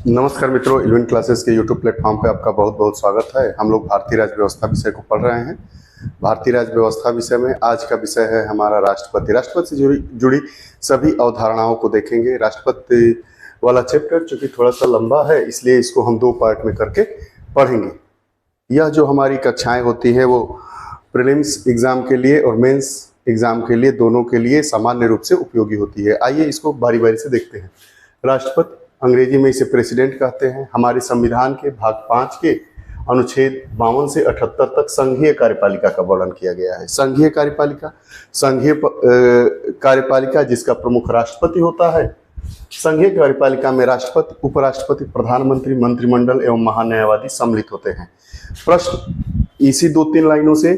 नमस्कार मित्रों, eleven classes के यूट्यूब प्लेटफॉर्म पे आपका बहुत बहुत स्वागत है। हम लोग भारतीय राज्य व्यवस्था विषय को पढ़ रहे हैं। भारतीय राज्य व्यवस्था विषय में आज का विषय है हमारा राष्ट्रपति। राष्ट्रपति से जुड़ी सभी अवधारणाओं को देखेंगे। राष्ट्रपति वाला चैप्टर चूंकि थोड़ा सा लंबा है, इसलिए इसको हम दो पार्ट में करके पढ़ेंगे। यह जो हमारी कक्षाएँ होती हैं वो प्रीलिम्स एग्ज़ाम के लिए और मेंस एग्ज़ाम के लिए, दोनों के लिए सामान्य रूप से उपयोगी होती है। आइए इसको बारी बारी से देखते हैं। राष्ट्रपति, अंग्रेजी में इसे प्रेसिडेंट कहते हैं। हमारे संविधान के भाग 5 के अनुच्छेद 52 से 78 तक संघीय कार्यपालिका का वर्णन किया गया है। संघीय कार्यपालिका जिसका प्रमुख राष्ट्रपति होता है। संघीय कार्यपालिका में राष्ट्रपति, उपराष्ट्रपति, प्रधानमंत्री, मंत्रिमंडल एवं महान्यायवादी सम्मिलित होते हैं। प्रश्न इसी 2-3 लाइनों से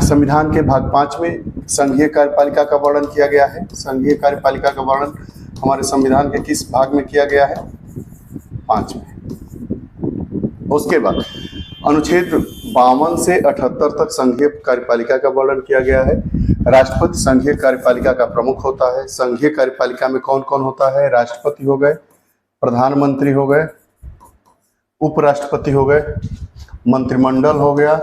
संविधान के भाग 5 में संघीय कार्यपालिका का वर्णन किया गया है। संघीय कार्यपालिका का वर्णन हमारे संविधान के किस भाग में किया गया है? 5 में। उसके बाद अनुच्छेद 52 से 78 तक संघीय कार्यपालिका का वर्णन किया गया है। राष्ट्रपति संघीय कार्यपालिका का प्रमुख होता है। संघीय कार्यपालिका में कौन कौन होता है? राष्ट्रपति हो गए, प्रधानमंत्री हो गए, उपराष्ट्रपति हो गए, मंत्रिमंडल हो गया,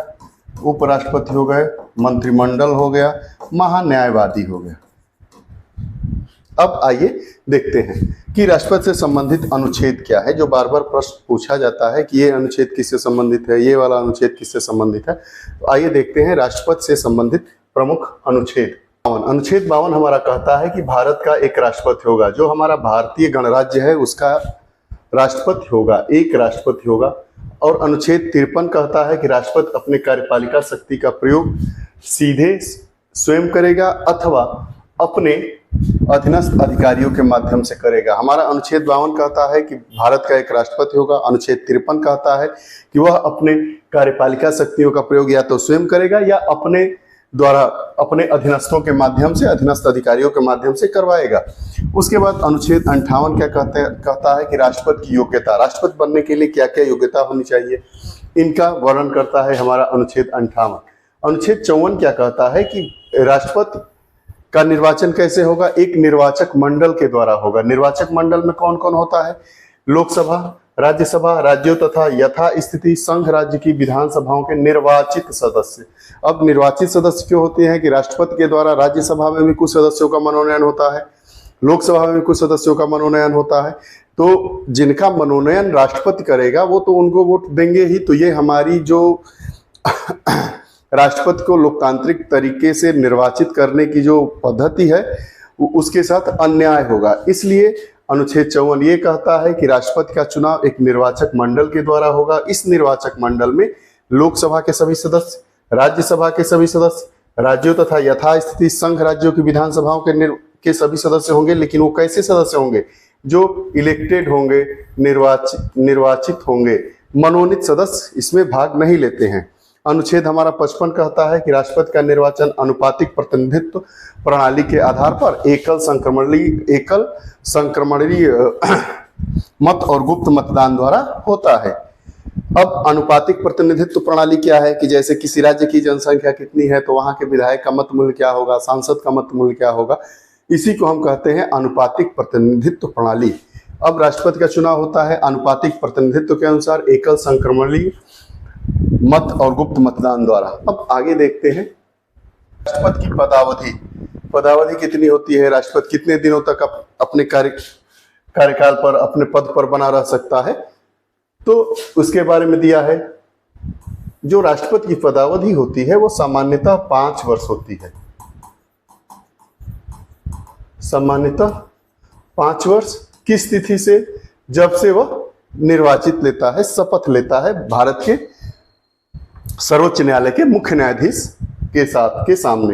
उपराष्ट्रपति हो गए, मंत्रिमंडल हो गया, महान्यायवादी हो गया। अब आइए देखते हैं कि राष्ट्रपति से संबंधित अनुच्छेद क्या है। जो बार बार प्रश्न पूछा जाता है कि ये अनुच्छेद किससे संबंधित है, ये वाला अनुच्छेद किससे संबंधित है। तो आइए देखते हैं राष्ट्रपति से संबंधित प्रमुख अनुच्छेद। अनुच्छेद 52 हमारा कहता है कि भारत का एक राष्ट्रपति होगा। जो हमारा भारतीय गणराज्य है उसका राष्ट्रपति होगा, एक राष्ट्रपति होगा। और अनुच्छेद 53 कहता है कि राष्ट्रपति अपने कार्यपालिका शक्ति का प्रयोग सीधे स्वयं करेगा अथवा अपने अधीनस्थ अधिकारियों के माध्यम से करेगा। हमारा अनुच्छेद 52 कहता है कि भारत का एक राष्ट्रपति होगा। अनुच्छेद 53 कहता है कि वह अपने कार्यपालिका शक्तियों का प्रयोग या तो स्वयं करेगा या अपने द्वारा अपने अधीनस्थों के माध्यम से, अधीनस्थ अधिकारियों के माध्यम से करवाएगा। उसके बाद अनुच्छेद 58 क्या कहता है कि राष्ट्रपति की योग्यता, राष्ट्रपति बनने के लिए क्या क्या योग्यता होनी चाहिए, इनका वर्णन करता है हमारा अनुच्छेद 58। अनुच्छेद 54 क्या कहता है कि राष्ट्रपति का निर्वाचन कैसे होगा? एक निर्वाचक मंडल के द्वारा होगा। निर्वाचक मंडल में कौन कौन होता है? लोकसभा, राज्यसभा, राज्यों तथा यथा स्थिति संघ राज्य की विधानसभाओं के निर्वाचित सदस्य। अब निर्वाचित सदस्य क्यों होते हैं कि राष्ट्रपति के द्वारा राज्यसभा में भी कुछ सदस्यों का मनोनयन होता है, लोकसभा में भी कुछ सदस्यों का मनोनयन होता है। तो जिनका मनोनयन राष्ट्रपति करेगा वो तो उनको वोट देंगे ही। तो ये हमारी जो राष्ट्रपति को लोकतांत्रिक तरीके से निर्वाचित करने की जो पद्धति है उसके साथ अन्याय होगा। इसलिए अनुच्छेद 54 ये कहता है कि राष्ट्रपति का चुनाव एक निर्वाचक मंडल के द्वारा होगा। इस निर्वाचक मंडल में लोकसभा के सभी सदस्य, राज्यसभा के सभी सदस्य, राज्यों तथा यथास्थिति संघ राज्यों की विधानसभाओं के सभी सदस्य होंगे। लेकिन वो कैसे सदस्य होंगे? जो इलेक्टेड होंगे, निर्वाचित होंगे। मनोनीत सदस्य इसमें भाग नहीं लेते हैं। अनुच्छेद हमारा 55 कहता है कि राष्ट्रपति का निर्वाचन अनुपातिक प्रतिनिधित्व प्रणाली के आधार पर एकल संक्रमणीय मत और गुप्त मतदान द्वारा होता है। अब अनुपातिक प्रतिनिधित्व प्रणाली क्या है कि जैसे किसी राज्य की जनसंख्या कितनी है तो वहां के विधायक का मत मूल्य क्या होगा, सांसद का मत मूल्य क्या होगा, इसी को हम कहते हैं अनुपातिक प्रतिनिधित्व प्रणाली। अब राष्ट्रपति का चुनाव होता है अनुपातिक प्रतिनिधित्व के अनुसार एकल संक्रमणीय मत और गुप्त मतदान द्वारा। अब आगे देखते हैं राष्ट्रपति की पदावधि कितनी होती है, राष्ट्रपति कितने दिनों तक अपने कार्यकाल पर, अपने पद पर बना रह सकता है, तो उसके बारे में दिया है। जो राष्ट्रपति की पदावधि होती है वो सामान्यतः 5 वर्ष होती है। सामान्यतः 5 वर्ष किस तिथि से? जब से वह निर्वाचित लेता है, शपथ लेता है भारत के सर्वोच्च न्यायालय के मुख्य न्यायाधीश के सामने।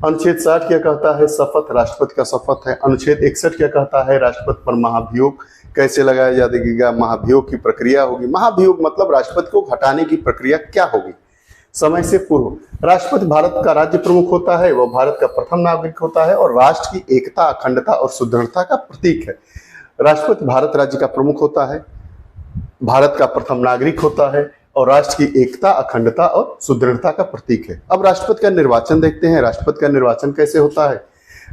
अनुच्छेद 60 क्या कहता है? शपथ, राष्ट्रपति का शपथ है। अनुच्छेद 61 क्या कहता है? राष्ट्रपति पर महाभियोग कैसे लगाया जाएगा, महाभियोग की प्रक्रिया होगी। महाभियोग मतलब राष्ट्रपति को हटाने की प्रक्रिया क्या होगी? समय से पूर्व। राष्ट्रपति भारत का राज्य प्रमुख होता है, वह भारत का प्रथम नागरिक होता है और राष्ट्र की एकता, अखंडता और सुदृढ़ता का प्रतीक है। राष्ट्रपति भारत राज्य का प्रमुख होता है, भारत का प्रथम नागरिक होता है और राष्ट्र की एकता, अखंडता और सुदृढ़ता का प्रतीक है। अब राष्ट्रपति का निर्वाचन देखते हैं। राष्ट्रपति का निर्वाचन कैसे होता है?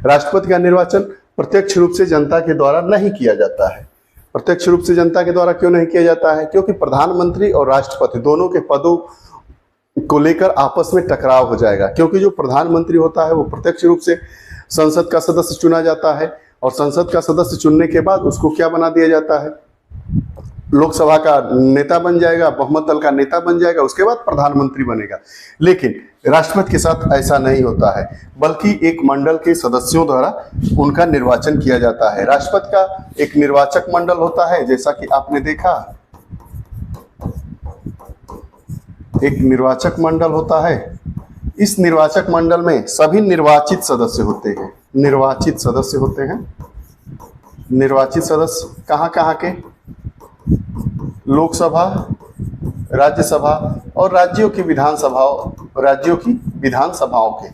राष्ट्रपति का निर्वाचन प्रत्यक्ष रूप से जनता के द्वारा नहीं किया जाता है। प्रत्यक्ष रूप से जनता के द्वारा क्यों नहीं किया जाता है? क्योंकि प्रधानमंत्री और राष्ट्रपति दोनों के पदों को लेकर आपस में टकराव हो जाएगा। क्योंकि जो प्रधानमंत्री होता है वो प्रत्यक्ष रूप से संसद का सदस्य चुना जाता है और संसद का सदस्य चुनने के बाद उसको क्या बना दिया जाता है? लोकसभा का नेता बन जाएगा, बहुमत दल का नेता बन जाएगा, उसके बाद प्रधानमंत्री बनेगा। लेकिन राष्ट्रपति के साथ ऐसा नहीं होता है, बल्कि एक मंडल के सदस्यों द्वारा उनका निर्वाचन किया जाता है। राष्ट्रपति का एक निर्वाचक मंडल होता है, जैसा कि आपने देखा, एक निर्वाचक मंडल होता है। इस निर्वाचक मंडल में सभी निर्वाचित सदस्य होते हैं। निर्वाचित सदस्य होते हैं। निर्वाचित सदस्य कहाँ कहाँ के? लोकसभा, राज्यसभा और राज्यों की विधानसभाओं के।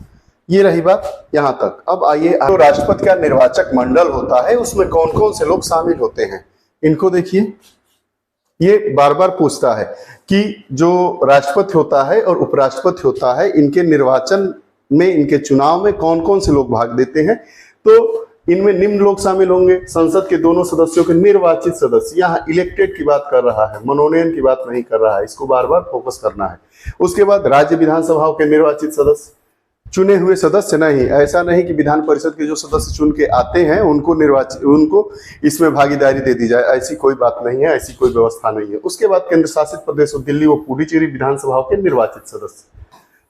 ये रही बात यहाँ तक। अब आइए, तो राष्ट्रपति का निर्वाचक मंडल होता है, उसमें कौन कौन से लोग शामिल होते हैं इनको देखिए। ये बार बार पूछता है कि जो राष्ट्रपति होता है और उपराष्ट्रपति होता है, इनके निर्वाचन में, इनके चुनाव में कौन कौन से लोग भाग देते हैं? तो इनमें निम्न लोग शामिल होंगे। संसद के दोनों सदस्यों के निर्वाचित सदस्य, यहाँ इलेक्टेड की बात कर रहा है, मनोनयन की बात नहीं कर रहा है, इसको बार बार फोकस करना है। उसके बाद राज्य विधानसभाओं के निर्वाचित सदस्य, चुने हुए सदस्य नहीं। ऐसा नहीं कि विधान परिषद के जो सदस्य चुन के आते हैं उनको इसमें भागीदारी दे दी जाए, ऐसी कोई बात नहीं है, ऐसी कोई व्यवस्था नहीं है। उसके बाद केंद्र शासित प्रदेश और दिल्ली व पुडुचेरी विधानसभाओं के निर्वाचित सदस्य।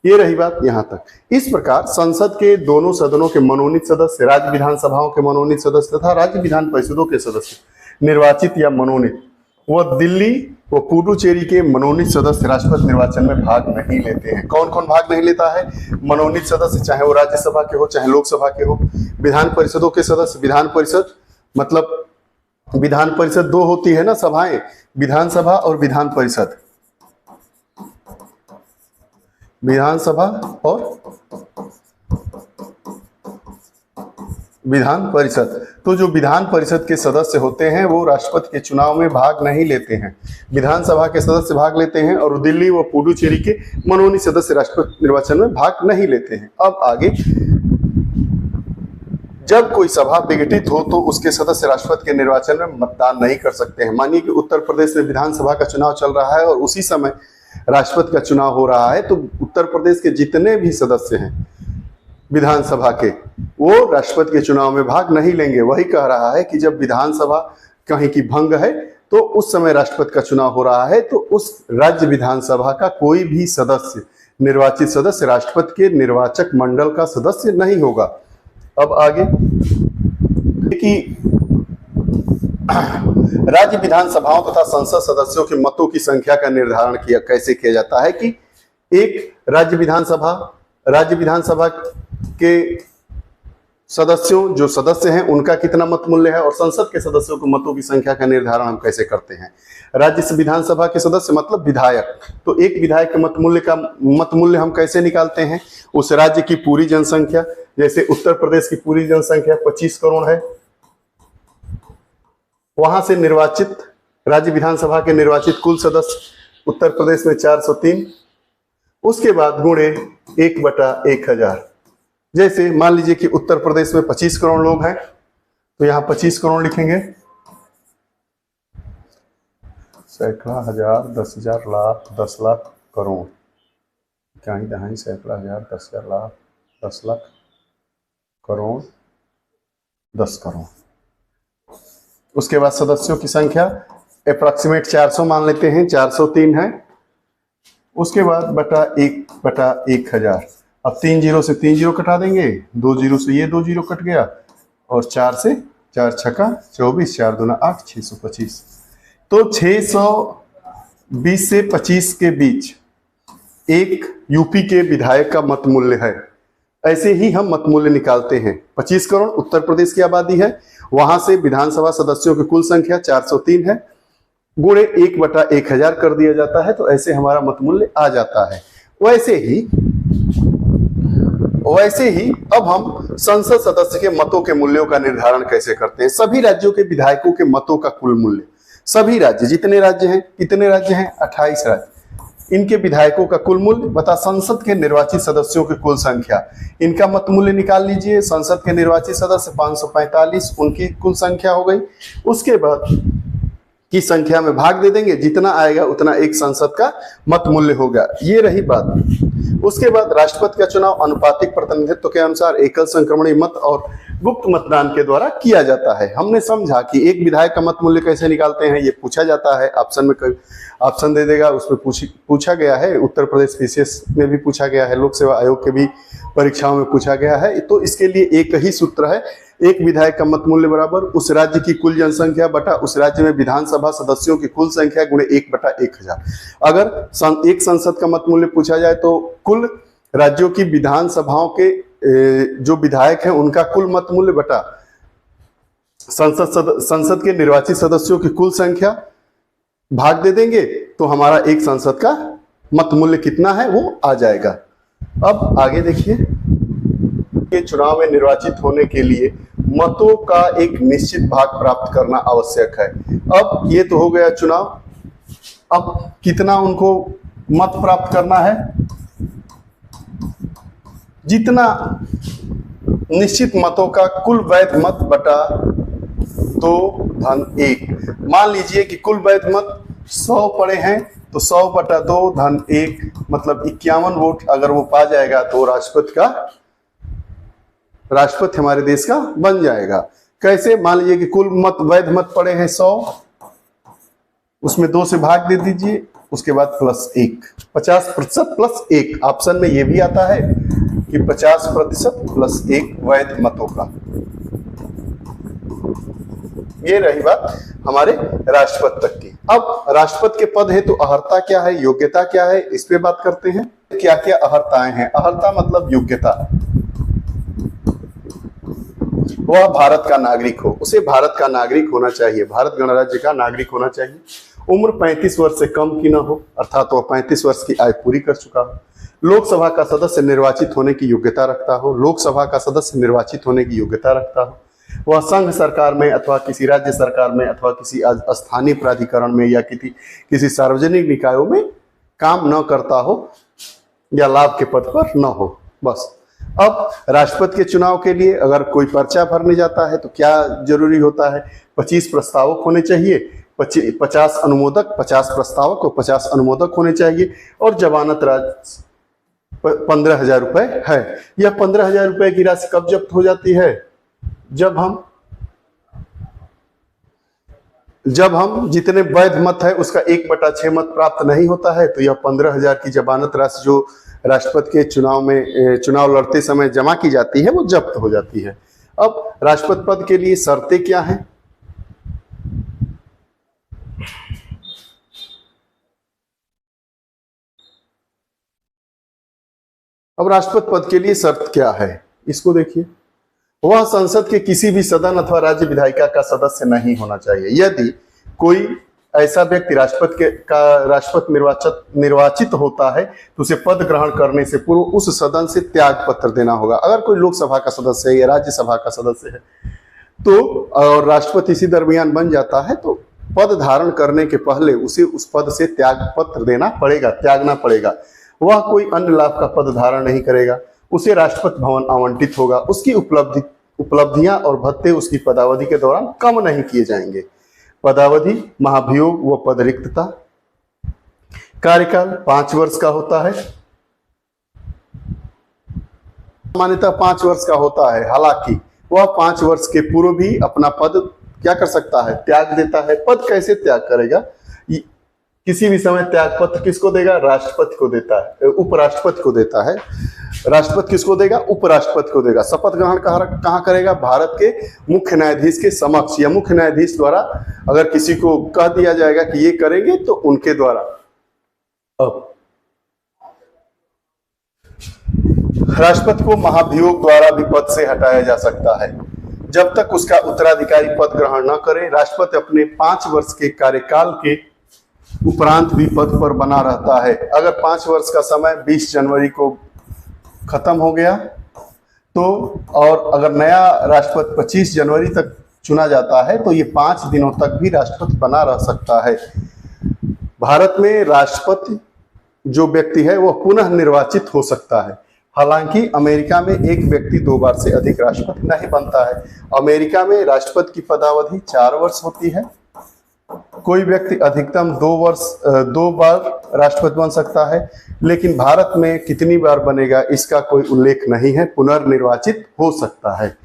ये रही बात यहाँ तक। इस प्रकार संसद के दोनों सदनों के मनोनीत सदस्य, राज्य विधानसभाओं के मनोनीत सदस्य तथा राज्य विधान परिषदों के सदस्य निर्वाचित या मनोनीत, वह दिल्ली व पुडुचेरी के मनोनीत सदस्य राष्ट्रपति निर्वाचन में भाग नहीं लेते हैं। कौन कौन भाग नहीं लेता है? मनोनीत सदस्य, चाहे वो राज्यसभा के हो चाहे लोकसभा के हो। विधान परिषदों के सदस्य, विधान परिषद मतलब विधान परिषद दो होती है ना सभाएं, विधानसभा और विधान परिषद। विधानसभा और विधान परिषद। तो जो विधान परिषद के सदस्य होते हैं वो राष्ट्रपति के चुनाव में भाग नहीं लेते हैं। विधानसभा के सदस्य भाग लेते हैं और दिल्ली व पुडुचेरी के मनोनीत सदस्य राष्ट्रपति निर्वाचन में भाग नहीं लेते हैं। अब आगे, जब कोई सभा विघटित हो तो उसके सदस्य राष्ट्रपति के निर्वाचन में मतदान नहीं कर सकते हैं। मानिए कि उत्तर प्रदेश में विधानसभा का चुनाव चल रहा है और उसी समय राष्ट्रपति का चुनाव हो रहा है, तो उत्तर प्रदेश के जितने भी सदस्य हैं विधानसभा के, वो राष्ट्रपति के चुनाव में भाग नहीं लेंगे। वही कह रहा है कि जब विधानसभा कहीं की भंग है तो उस समय राष्ट्रपति का चुनाव हो रहा है, तो उस राज्य विधानसभा का कोई भी सदस्य, निर्वाचित सदस्य राष्ट्रपति के निर्वाचक मंडल का सदस्य नहीं होगा। अब आगे कि राज्य विधानसभाओं तथा संसद सदस्यों के मतों की संख्या का निर्धारण कैसे किया जाता है कि एक राज्य विधानसभा के सदस्यों, जो सदस्य हैं, उनका कितना मत मूल्य है, और संसद के सदस्यों के मतों की संख्या का निर्धारण हम कैसे करते हैं। राज्य विधानसभा के सदस्य मतलब विधायक, तो एक विधायक के मत मूल्य हम कैसे निकालते हैं? उस राज्य की पूरी जनसंख्या, जैसे उत्तर प्रदेश की पूरी जनसंख्या 25 करोड़ है, वहां से निर्वाचित राज्य विधानसभा के निर्वाचित कुल सदस्य उत्तर प्रदेश में 403, उसके बाद गुणे 1/1000। जैसे मान लीजिए कि उत्तर प्रदेश में 25 करोड़ लोग हैं, तो यहाँ 25 करोड़ लिखेंगे। सैकड़ा, हजार, 10,000, लाख, 10 लाख, करोड़, इकाई, दहाई, सैकड़ा, हजार, 10,000, लाख, 10 लाख, करोड़, 10 करोड़। उसके बाद सदस्यों की संख्या अप्रॉक्सीमेट 400 मान लेते हैं, 403 है। उसके बाद बटा 1/1000। अब 3 जीरो से 3 जीरो कटा देंगे, 2 जीरो से ये 2 जीरो कट गया, और 4 से 4 छक्का 24, 4 दूना 8, 625। तो 620 से 25 के बीच एक यूपी के विधायक का मत मूल्य है। ऐसे ही हम मत मूल्य निकालते हैं। 25 करोड़ उत्तर प्रदेश की आबादी है, वहां से विधानसभा सदस्यों की कुल संख्या 403 है, गुणे 1/1000 कर दिया जाता है, तो ऐसे हमारा मत मूल्य आ जाता है। वैसे ही अब हम संसद सदस्य के मतों के मूल्यों का निर्धारण कैसे करते हैं? सभी राज्यों के विधायकों के मतों का कुल मूल्य, सभी राज्य, जितने राज्य हैं, कितने राज्य हैं? 28 राज्य, इनके विधायकों का कुल मूल्य बता संसद के निर्वाचित सदस्यों की कुल संख्या, इनका मत मूल्य निकाल लीजिए। संसद के निर्वाचित सदस्य 545, उनकी कुल संख्या हो गई। उसके बाद की संख्या में भाग दे देंगे, जितना आएगा उतना एक संसद का मत मूल्य होगा। ये रही बात। उसके बाद राष्ट्रपति का चुनाव अनुपातिक प्रतिनिधित्व के अनुसार एकल संक्रमणीय मत और गुप्त मतदान के द्वारा किया जाता है। हमने समझा कि एक विधायक का मत मूल्य कैसे निकालते हैं, ये पूछा जाता है। ऑप्शन में कोई ऑप्शन दे देगा, उसमें पूछा गया है। उत्तर प्रदेश पीसीएस में भी पूछा गया है, लोक सेवा आयोग के भी परीक्षाओं में पूछा गया है। तो इसके लिए एक ही सूत्र है, एक विधायक का मत मूल्य बराबर उस राज्य की कुल जनसंख्या बटा उस राज्य में विधानसभा सदस्यों की कुल संख्या गुणे 1/1000। अगर एक संसद का मत मूल्य पूछा जाए तो कुल राज्यों की विधानसभाओं के जो विधायक हैं उनका कुल मत मूल्य बटा संसद के निर्वाचित सदस्यों की कुल संख्या भाग दे देंगे, तो हमारा एक संसद का मत मूल्य कितना है वो आ जाएगा। अब आगे देखिए, ये चुनाव में निर्वाचित होने के लिए मतों का एक निश्चित भाग प्राप्त करना आवश्यक है। अब ये तो हो गया चुनाव, अब कितना उनको मत प्राप्त करना है, जितना निश्चित मतों का कुल वैध मत बटा 2/1। मान लीजिए कि कुल वैध मत 100 पड़े हैं, तो 100/2/1 मतलब 51 वोट अगर वो पा जाएगा तो राष्ट्रपति हमारे देश का बन जाएगा। कैसे? मान लीजिए कि कुल मत वैध मत पड़े हैं 100, उसमें 2 से भाग दे दीजिए, उसके बाद +1, 50% +1। ऑप्शन में ये भी आता है कि 50% +1 वैध मतों का। ये रही बात हमारे राष्ट्रपति तक की। अब राष्ट्रपति के पद हेतु अहर्ता क्या है, योग्यता क्या है, इस पे बात करते हैं। क्या क्या अहर्ताएं हैं? अहर्ता मतलब योग्यता, वह भारत का नागरिक हो, उसे भारत का नागरिक होना चाहिए, भारत गणराज्य का नागरिक होना चाहिए। उम्र 35 वर्ष से कम की ना हो, अर्थात वह 35 वर्ष की आयु पूरी कर चुका हो। लोकसभा का सदस्य निर्वाचित होने की योग्यता रखता हो, लोकसभा का सदस्य निर्वाचित होने की योग्यता रखता हो। वह संघ सरकार में अथवा किसी राज्य सरकार में अथवा किसी स्थानीय प्राधिकरण में या किसी सार्वजनिक निकायों में काम न करता हो या लाभ के पद पर न हो, बस। अब राष्ट्रपति के चुनाव के लिए अगर कोई पर्चा भरने जाता है तो क्या जरूरी होता है? 25 प्रस्तावक होने चाहिए, 50 अनुमोदक, 50 प्रस्तावक और 50 अनुमोदक होने चाहिए। और जमानत राशि 15,000 रुपए है। यह 15,000 रुपए की राशि कब जब्त हो जाती है? जब हम जितने वैध मत है उसका 1/6 मत प्राप्त नहीं होता है, तो यह 15,000 की जमानत राशि जो राष्ट्रपति के चुनाव लड़ते समय जमा की जाती है वो जब्त हो जाती है। अब राष्ट्रपति पद के लिए शर्तें क्या हैं? अब राष्ट्रपति पद के लिए शर्त क्या है, इसको देखिए। वह संसद के किसी भी सदन अथवा राज्य विधायिका का सदस्य नहीं होना चाहिए। यदि कोई ऐसा व्यक्ति राष्ट्रपति निर्वाचित होता है तो उसे पद ग्रहण करने से पूर्व उस सदन से त्याग पत्र देना होगा। अगर कोई लोकसभा का सदस्य है या राज्यसभा का सदस्य है तो और राष्ट्रपति इसी दरमियान बन जाता है तो पद धारण करने के पहले उसे उस पद से त्याग पत्र देना पड़ेगा, त्यागना पड़ेगा। वह कोई अन्य लाभ का पद धारण नहीं करेगा, उसे राष्ट्रपति भवन आवंटित होगा। उसकी उपलब्धियां और भत्ते उसकी पदावधि के दौरान कम नहीं किए जाएंगे। पदावधि, महाभियोग व पद रिक्तता। कार्यकाल 5 वर्ष का होता है, सामान्यतः 5 वर्ष का होता है। हालांकि वह 5 वर्ष के पूर्व भी अपना पद क्या कर सकता है? त्याग देता है। पद कैसे त्याग करेगा? किसी भी समय त्याग पत्र किसको देगा? राष्ट्रपति को देता है, उपराष्ट्रपति को देता है। राष्ट्रपति किसको देगा? उपराष्ट्रपति को देगा। शपथ ग्रहण कहाँ करेगा? भारत के मुख्य न्यायाधीश के समक्ष या मुख्य न्यायाधीश द्वारा अगर किसी को कह दिया जाएगा कि ये करेंगे तो उनके द्वारा। अब राष्ट्रपति को महाभियोग द्वारा भी पद से हटाया जा सकता है जब तक उसका उत्तराधिकारी पद ग्रहण न करे। राष्ट्रपति अपने 5 वर्ष के कार्यकाल के उपरांत भी पद पर बना रहता है। अगर 5 वर्ष का समय 20 जनवरी को खत्म हो गया तो और अगर नया राष्ट्रपति 25 जनवरी तक चुना जाता है तो ये 5 दिनों तक भी राष्ट्रपति बना रह सकता है। भारत में राष्ट्रपति जो व्यक्ति है वह पुनः निर्वाचित हो सकता है। हालांकि अमेरिका में एक व्यक्ति 2 बार से अधिक राष्ट्रपति नहीं बनता है। अमेरिका में राष्ट्रपति की पदावधि 4 वर्ष होती है कोई व्यक्ति अधिकतम 2 बार राष्ट्रपति बन सकता है, लेकिन भारत में कितनी बार बनेगा इसका कोई उल्लेख नहीं है, पुनर्निर्वाचित हो सकता है।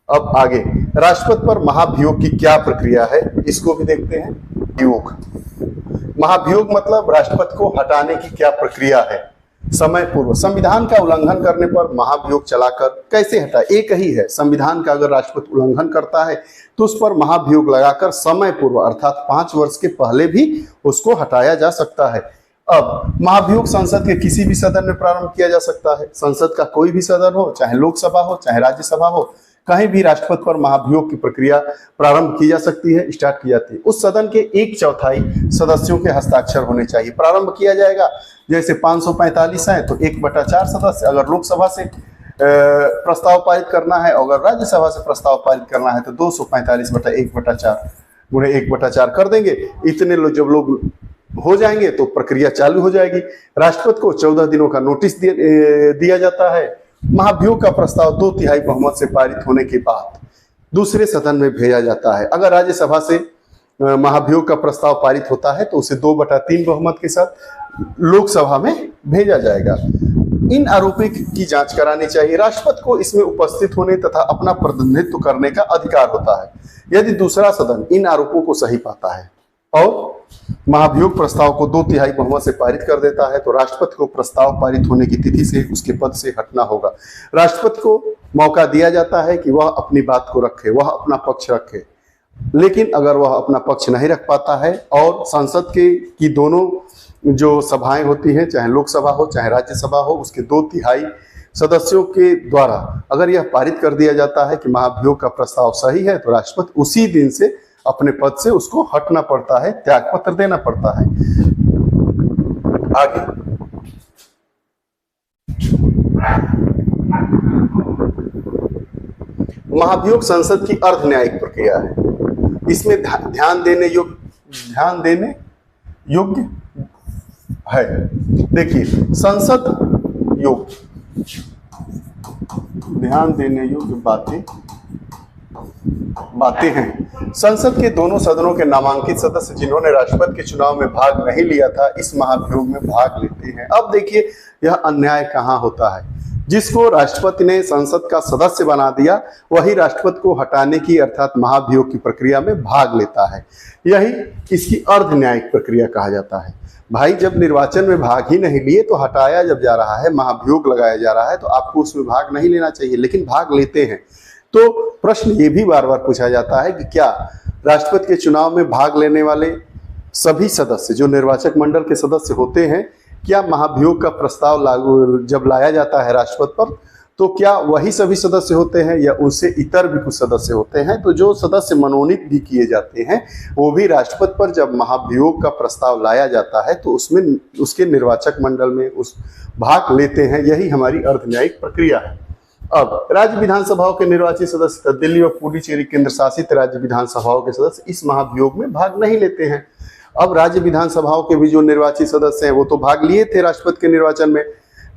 अब आगे, राष्ट्रपति पर महाभियोग की क्या प्रक्रिया है, इसको भी देखते हैं। योग, महाभियोग मतलब राष्ट्रपति को हटाने की क्या प्रक्रिया है। समय पूर्व, संविधान का उल्लंघन करने पर महाभियोग चलाकर कैसे हटाए, एक ही है। संविधान का अगर राष्ट्रपति उल्लंघन करता है तो उस पर महाभियोग लगाकर समय पूर्व अर्थात 5 वर्ष के पहले भी उसको हटाया जा सकता है। अब महाभियोग संसद के किसी भी सदन में प्रारंभ किया जा सकता है। संसद का कोई भी सदन हो, चाहे लोकसभा हो चाहे राज्यसभा हो, कहीं भी राष्ट्रपति पर महाभियोग की प्रक्रिया प्रारंभ की जा सकती है, स्टार्ट की जाती है। उस सदन के 1/4 सदस्यों के हस्ताक्षर होने चाहिए। प्रारंभ किया जाएगा, जैसे 545 है तो 1/4 सदस्य। अगर लोकसभा से प्रस्ताव पारित करना है और अगर राज्यसभा से प्रस्ताव पारित करना है तो 245 बटा 1/4 गुणे 1/4 कर देंगे। इतने लोग जब लोग हो जाएंगे तो प्रक्रिया चालू हो जाएगी। राष्ट्रपति को 14 दिनों का नोटिस दिया जाता है। महाभियोग का प्रस्ताव 2/3 बहुमत से पारित होने के बाद दूसरे सदन में भेजा जाता है। अगर राज्यसभा से महाभियोग का प्रस्ताव पारित होता है तो उसे 2/3 बहुमत के साथ लोकसभा में भेजा जाएगा। इन आरोपों की जांच करानी चाहिए। राष्ट्रपति को इसमें उपस्थित होने तथा अपना प्रतिनिधित्व करने का अधिकार होता है। यदि दूसरा सदन इन आरोपों को सही पाता है और महाभियोग प्रस्ताव को 2/3 बहुमत से पारित कर देता है तो राष्ट्रपति को प्रस्ताव पारित होने की तिथि से उसके पद से हटना होगा। राष्ट्रपति को मौका दिया जाता है कि वह अपनी बात को रखे, वह अपना पक्ष रखे। लेकिन अगर वह अपना पक्ष नहीं रख पाता है और संसद की दोनों जो सभाएं होती हैं, चाहे लोकसभा हो चाहे राज्यसभा हो, उसके 2/3 सदस्यों के द्वारा अगर यह पारित कर दिया जाता है कि महाभियोग का प्रस्ताव सही है तो राष्ट्रपति उसी दिन से अपने पद से उसको हटना पड़ता है, त्याग पत्र देना पड़ता है। आगे, महाभियोग संसद की अर्ध न्यायिक प्रक्रिया है। इसमें ध्यान देने योग्य है। देखिए, संसद योग ध्यान देने योग्य बातें हैं। संसद के दोनों सदनों के नामांकित सदस्य जिन्होंने राष्ट्रपति के चुनाव में भाग नहीं लिया था इस महाभियोग में भाग लेते हैं। अब देखिए, यह अन्याय कहाँ होता है। जिसको राष्ट्रपति ने संसद का सदस्य बना दिया वही राष्ट्रपति को हटाने की अर्थात महाभियोग की प्रक्रिया में भाग लेता है। यही इसकी अर्ध न्यायिक प्रक्रिया कहा जाता है। भाई, जब निर्वाचन में भाग ही नहीं लिए तो हटाया जब जा रहा है, महाभियोग लगाया जा रहा है तो आपको उसमें भाग नहीं लेना चाहिए, लेकिन भाग लेते हैं। तो प्रश्न ये भी बार बार पूछा जाता है कि क्या राष्ट्रपति के चुनाव में भाग लेने वाले सभी सदस्य जो निर्वाचक मंडल के सदस्य होते हैं, क्या महाभियोग का प्रस्ताव लागू जब लाया जाता है राष्ट्रपति पर तो क्या वही सभी सदस्य होते हैं या उनसे इतर भी कुछ सदस्य होते हैं। तो जो सदस्य मनोनीत भी किए जाते हैं वो भी राष्ट्रपति पर जब महाभियोग का प्रस्ताव लाया जाता है तो उसमें उसके निर्वाचक मंडल में उस भाग लेते हैं। यही हमारी अर्ध न्यायिक प्रक्रिया है। अब राज्य विधानसभाओं के निर्वाचित सदस्य, दिल्ली और पुडुचेरी केंद्र शासित राज्य विधानसभाओं के सदस्य इस महाभियोग में भाग नहीं लेते हैं। अब राज्य विधानसभाओं के भी जो निर्वाचित सदस्य हैं वो तो भाग लिए थे राष्ट्रपति के निर्वाचन में,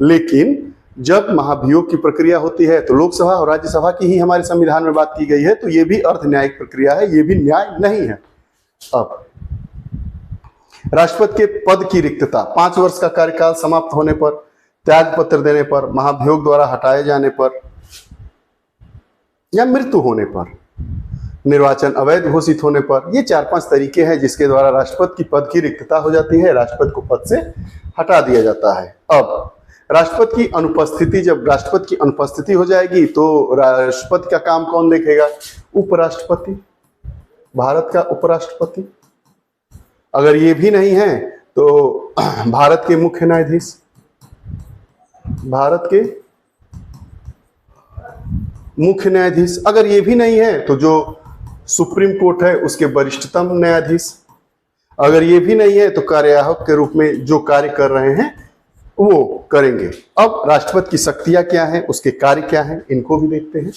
लेकिन जब महाभियोग की प्रक्रिया होती है तो लोकसभा और राज्यसभा की ही हमारे संविधान में बात की गई है, तो ये भी अर्ध न्यायिक प्रक्रिया है, ये भी न्याय नहीं है। अब राष्ट्रपति के पद की रिक्तता 5 वर्ष का कार्यकाल समाप्त होने पर, त्याग पत्र देने पर, महाभियोग द्वारा हटाए जाने पर या मृत्यु होने पर, निर्वाचन अवैध घोषित होने पर, ये 4-5 तरीके हैं जिसके द्वारा राष्ट्रपति की पद की रिक्तता हो जाती है, राष्ट्रपति को पद से हटा दिया जाता है। अब राष्ट्रपति की अनुपस्थिति, जब राष्ट्रपति की अनुपस्थिति हो जाएगी तो राष्ट्रपति का काम कौन देखेगा? उपराष्ट्रपति, भारत का उपराष्ट्रपति। अगर ये भी नहीं है तो भारत के मुख्य न्यायाधीश, भारत के मुख्य न्यायाधीश। अगर ये भी नहीं है तो जो सुप्रीम कोर्ट है उसके वरिष्ठतम न्यायाधीश। अगर ये भी नहीं है तो कार्यवाहक के रूप में जो कार्य कर रहे हैं वो करेंगे। अब राष्ट्रपति की शक्तियां क्या हैं, उसके कार्य क्या हैं, इनको भी देखते हैं।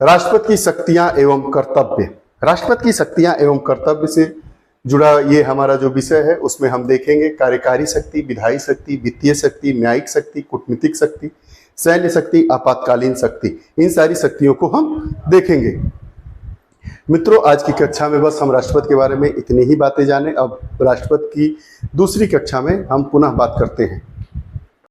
राष्ट्रपति की शक्तियां एवं कर्तव्य। राष्ट्रपति की शक्तियां एवं कर्तव्य से जुड़ा ये हमारा जो विषय है, उसमें हम देखेंगे कार्यकारी शक्ति, विधायी शक्ति, वित्तीय शक्ति, न्यायिक शक्ति, कूटनीतिक शक्ति, सैन्य शक्ति, आपातकालीन शक्ति, इन सारी शक्तियों को हम देखेंगे। मित्रों, आज की कक्षा में बस हम राष्ट्रपति के बारे में इतनी ही बातें जाने। अब राष्ट्रपति की दूसरी कक्षा में हम पुनः बात करते हैं।